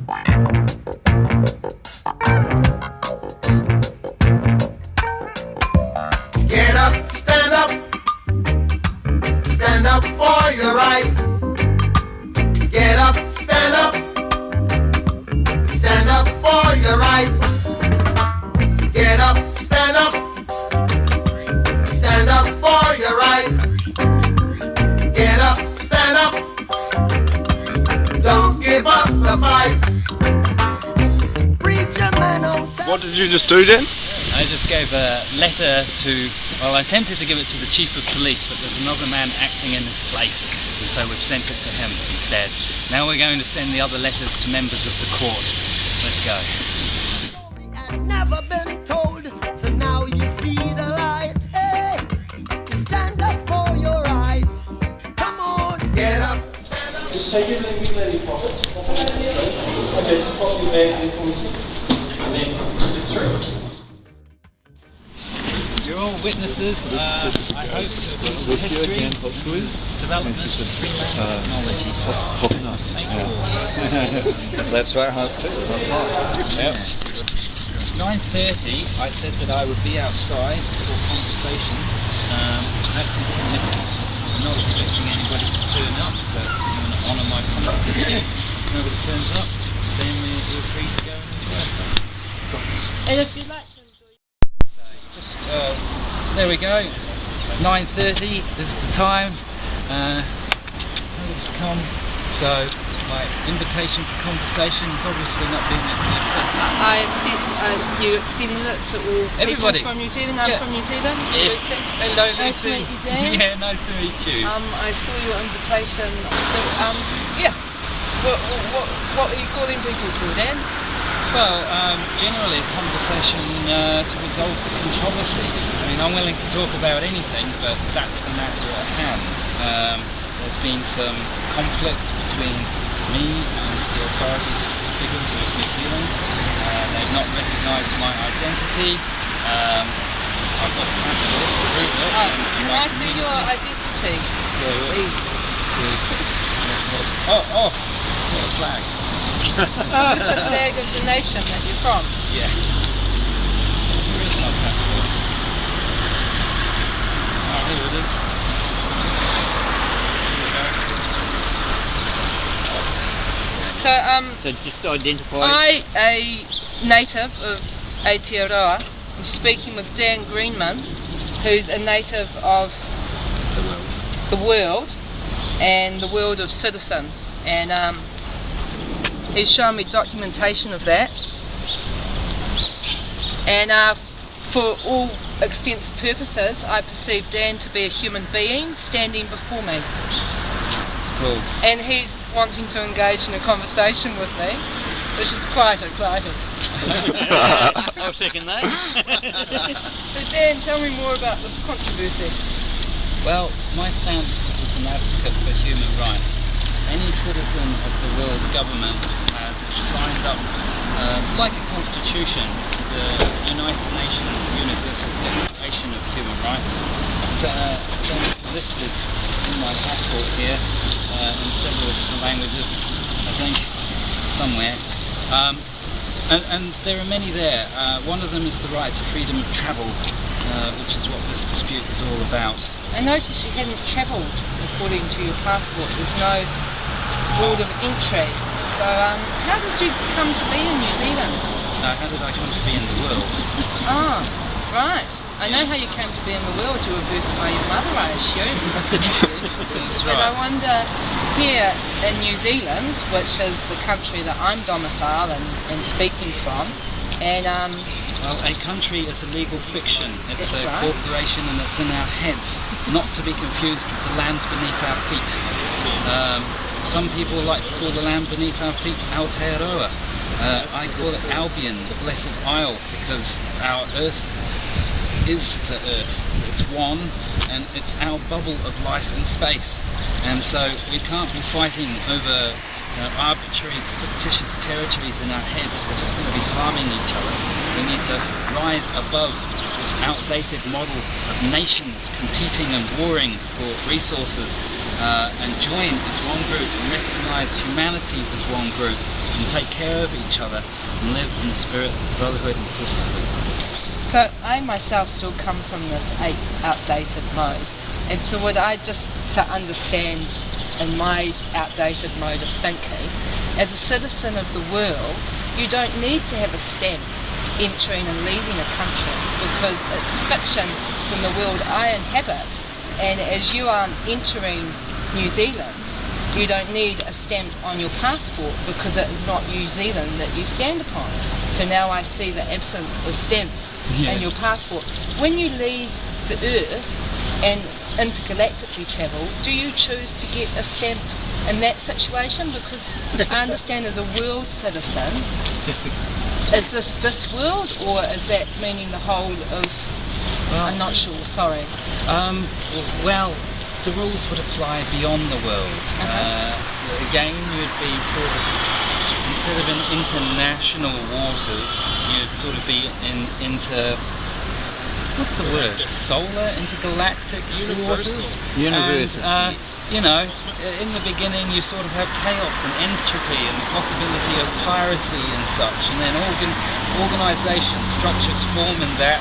Get up, stand up for your right. Get up, stand up for your right. Get up, stand up for your right. Get up, stand up, don't give up the fight. Preacher man on time. What did you just do then? I just gave a letter to, well, I attempted to give it to the Chief of Police, but there's another man acting in his place, and so we've sent it to him instead. Now we're going to send the other letters to members of the court. Let's go. I've never been told, so now you see the light. Hey, stand up for your right. Come on, get up. Just take your leg in your pocket. Okay, just pop your bag in for me. And then slip through. You're all witnesses. I hope to the history, development of freelance technology. Hope not. That's what I hope too. Yep. 9:30, I said that I would be outside for conversation. That's in 10 minutes. I'm not expecting anybody to turn up, but I'm going to honour my promise. If nobody turns up, then we're free to go and And if you'd like to enjoy... there we go. 9:30. This is the time. Nobody's come, so my invitation for conversation is obviously not being accepted. I accept you extended it to all Everybody. people from New Zealand. I'm Yeah. from New Zealand. Yeah. Lucy. Hello, Nice to Lucy. meet you, Dan. Yeah, nice to meet you. I saw your invitation. So, yeah. What were you calling people to, Dan? Well, generally a conversation to resolve the controversy. I mean, I'm willing to talk about anything, but that's the matter at hand. There's been some conflict between me and the authorities figures of New Zealand. They've not recognised my identity. I've got a passport to prove it. Can I see your identity? Please. Oh, what a flag. Is this the flag of the nation that you're from? Yeah. Where is my passport? Oh, here it is. So, So just identify. I, a native of Aotearoa, am speaking with Dan Greenman, who's a native of the world and the world of citizens, and he's shown me documentation of that, and for all extents and purposes I perceive Dan to be a human being standing before me. Cool. And he's wanting to engage in a conversation with me, which is quite exciting. I'll second that. So Dan, tell me more about this controversy. Well, my stance is an advocate for human rights. Any citizen of the world government has signed up, like a constitution, to the United Nations Universal Declaration of Human Rights. It's listed in my passport here in several different languages, I think, somewhere. And there are many there. One of them is the right to freedom of travel, which is what this dispute is all about. I noticed you hadn't travelled according to your passport. There's no board of entry. So how did you come to be in New Zealand? How did I come to be in the world? Ah, right. I know how you came to be in the world. You were birthed by your mother, I assume. That's But I right. wonder, here in New Zealand, which is the country that I'm domiciled and speaking from, and Well, a country is a legal fiction. It's That's a right. corporation and it's in our heads, not to be confused with the land beneath our feet. Some people like to call the land beneath our feet Aotearoa. I call it Albion, the Blessed Isle, because our earth is the earth. It's one, and it's our bubble of life and space. And so we can't be fighting over arbitrary, fictitious territories in our heads. We're just going to be harming each other. We need to rise above this outdated model of nations competing and warring for resources and join as one group and recognise humanity as one group and take care of each other and live in the spirit of brotherhood and sisterhood. So I myself still come from this outdated mode, and so what I just to understand in my outdated mode of thinking, as a citizen of the world, you don't need to have a stamp entering and leaving a country because it's fiction from the world I inhabit, and as you aren't entering New Zealand, you don't need a stamp on your passport because it is not New Zealand that you stand upon. So now I see the absence of stamps in your passport. When you leave the Earth and intergalactically travel, do you choose to get a stamp in that situation? Because I understand as a world citizen, is this world, or is that meaning the whole of... I'm not sure, sorry. Well, the rules would apply beyond the world. Again, you'd be sort of, instead of in international waters, you'd sort of be what's the word? Solar, intergalactic waters? Universal. And, you know, in the beginning you sort of have chaos and entropy and the possibility of piracy and such, and then organisation structures form in that,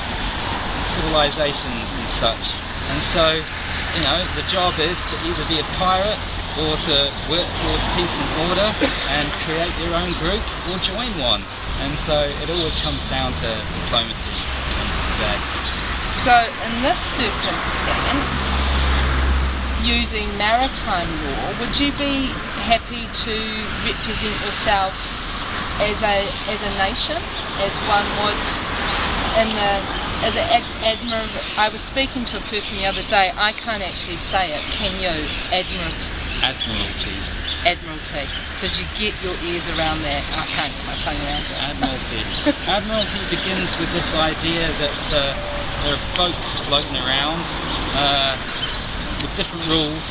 civilizations and such. And so, you know, the job is to either be a pirate or to work towards peace and order and create your own group or join one. And so it always comes down to diplomacy and that. So in this circumstance, using maritime law, would you be happy to represent yourself as a nation, as one would as an admiral? I was speaking to a person the other day. I can't actually say it. Can you? Admiralty. Admiralty. Did you get your ears around that? I can't get my tongue around it. Admiralty. Admiralty begins with this idea that there are boats floating around with different rules,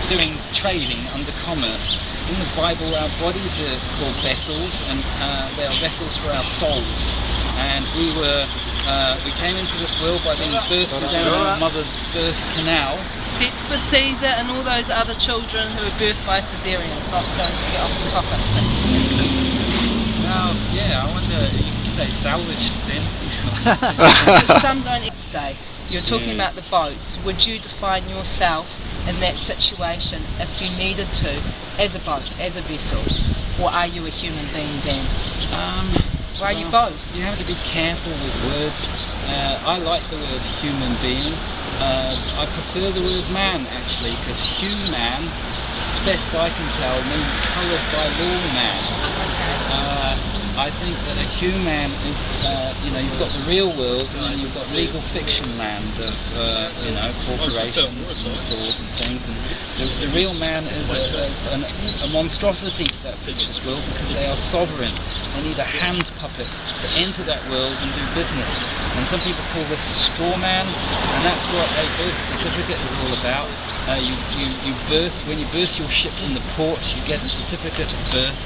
doing trading under commerce. In the Bible, our bodies are called vessels, and they are vessels for our souls. And we came into this world by being birthed down our mother's birth canal. Except for Caesar and all those other children who were birthed by cesarean. Not to get off the topic. Now, yeah, I wonder, you could say salvaged then. Some don't say. You're talking about the boats. Would you define yourself in that situation if you needed to, as a boat, as a vessel? Or are you a human being then? Or are you both? You have to be careful with words. I like the word human being. I prefer the word man actually, because human, as best I can tell, means coloured by law man. I think that a human is, you've got the real world and then you've got legal fiction land of, corporations and laws and things. And the real man is a monstrosity to that fictitious world because they are sovereign. They need a hand puppet to enter that world and do business. And some people call this a straw man, and that's what a birth certificate is all about. You birth, when you birth your ship in the port, you get a certificate of birth.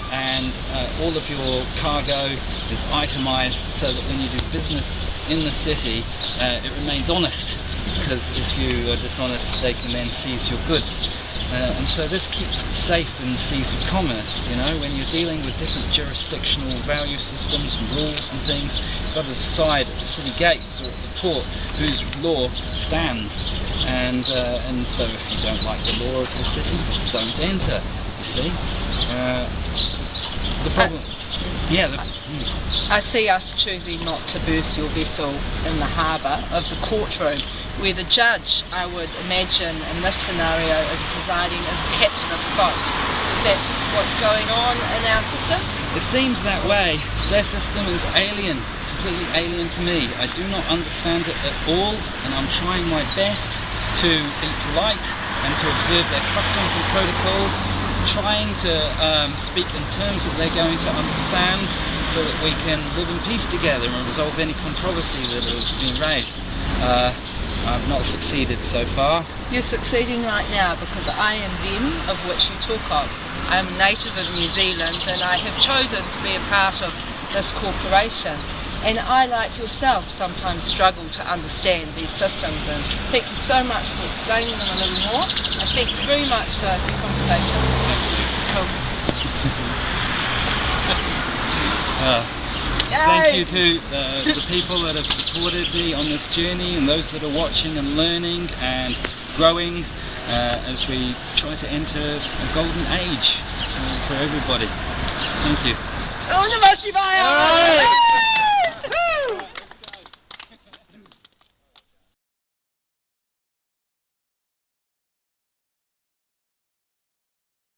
And all of your cargo is itemised so that when you do business in the city, it remains honest, because if you are dishonest, they can then seize your goods. And so this keeps it safe in the seas of commerce. When you're dealing with different jurisdictional value systems and rules and things, you've got to decide at the city gates or at the port whose law stands. And so if you don't like the law of the city, don't enter, you see. The problem, I see us choosing not to berth your vessel in the harbour of the courtroom, where the judge, I would imagine in this scenario, is presiding as the captain of the boat. Is that what's going on in our system? It seems that way. Their system is alien, completely alien to me. I do not understand it at all, and I'm trying my best to be polite and to observe their customs and protocols, trying to speak in terms that they're going to understand so that we can live in peace together and resolve any controversy that has been raised. I've not succeeded so far. You're succeeding right now because I am them of which you talk of. I'm a native of New Zealand and I have chosen to be a part of this corporation. And I, like yourself, sometimes struggle to understand these systems. And thank you so much for explaining them a little more. And thank you very much for the conversation. Cool. Thank you to the people that have supported me on this journey, and those that are watching and learning and growing as we try to enter a golden age for everybody. Thank you. Om Namah Shivaya!